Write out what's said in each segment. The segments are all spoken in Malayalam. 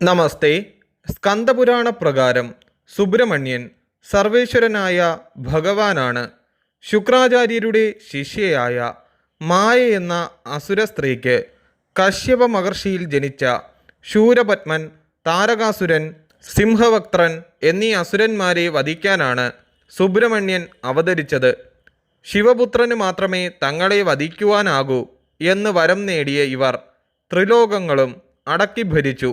നമസ്തേ. സ്കന്ദപുരാണ പ്രകാരം സുബ്രഹ്മണ്യൻ സർവേശ്വരനായ ഭഗവാനാണ്. ശുക്രാചാര്യരുടെ ശിഷ്യയായ മായ എന്ന അസുര സ്ത്രീക്ക് കശ്യപ മഹർഷിയിൽ ജനിച്ച ശൂരപത്മൻ, താരകാസുരൻ, സിംഹവക്ത്രൻ എന്നീ അസുരന്മാരെ വധിക്കാനാണ് സുബ്രഹ്മണ്യൻ അവതരിച്ചത്. ശിവപുത്രന് മാത്രമേ തങ്ങളെ വധിക്കുവാനാകൂ എന്ന് വരം നേടിയ ഇവർ ത്രിലോകങ്ങളും അടക്കി ഭരിച്ചു.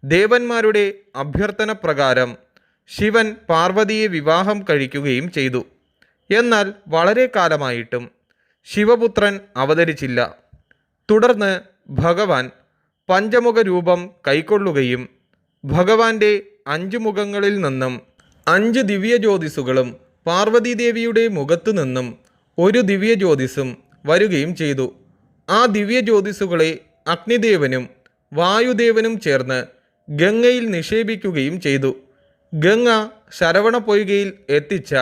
ദേവന്മാരുടെ അഭ്യർത്ഥന പ്രകാരം ശിവൻ പാർവതിയെ വിവാഹം കഴിക്കുകയും ചെയ്തു. എന്നാൽ വളരെ കാലമായിട്ടും ശിവപുത്രൻ അവതരിച്ചില്ല. തുടർന്ന് ഭഗവാൻ പഞ്ചമുഖ രൂപം കൈക്കൊള്ളുകയും ഭഗവാന്റെ 5 മുഖങ്ങളിൽ നിന്നും 5 ദിവ്യജ്യോതിസുകളും പാർവതീദേവിയുടെ മുഖത്തു നിന്നും 1 ദിവ്യജ്യോതിസും വരികയും ചെയ്തു. ആ ദിവ്യജ്യോതിസുകളെ അഗ്നിദേവനും വായുദേവനും ചേർന്ന് ഗംഗയിൽ നിക്ഷേപിക്കുകയും ചെയ്തു. ഗംഗ ശരവണ പൊയ്കയിൽ എത്തിച്ച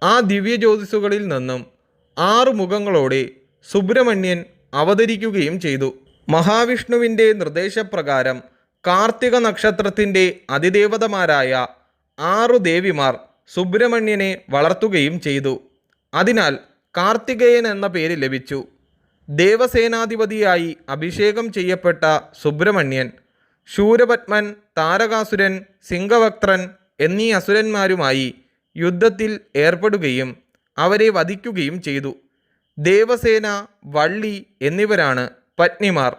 ആ ദിവ്യജ്യോതിസുകളിൽ നിന്നും 6 മുഖങ്ങളോടെ സുബ്രഹ്മണ്യൻ അവതരിക്കുകയും ചെയ്തു. മഹാവിഷ്ണുവിൻ്റെ നിർദ്ദേശപ്രകാരം കാർത്തിക നക്ഷത്രത്തിൻ്റെ അതിദേവതമാരായ 6 ദേവിമാർ സുബ്രഹ്മണ്യനെ വളർത്തുകയും ചെയ്തു. അതിനാൽ കാർത്തികേയൻ എന്ന പേര് ലഭിച്ചു. ദേവസേനാധിപതിയായി അഭിഷേകം ചെയ്യപ്പെട്ട സുബ്രഹ്മണ്യൻ ശൂരപത്മൻ, താരകാസുരൻ, സിംഹവക്ത്രൻ എന്നീ അസുരന്മാരുമായി യുദ്ധത്തിൽ ഏർപ്പെടുകയും അവരെ വധിക്കുകയും ചെയ്തു. ദേവസേന, വള്ളി എന്നിവരാണ് പത്നിമാർ.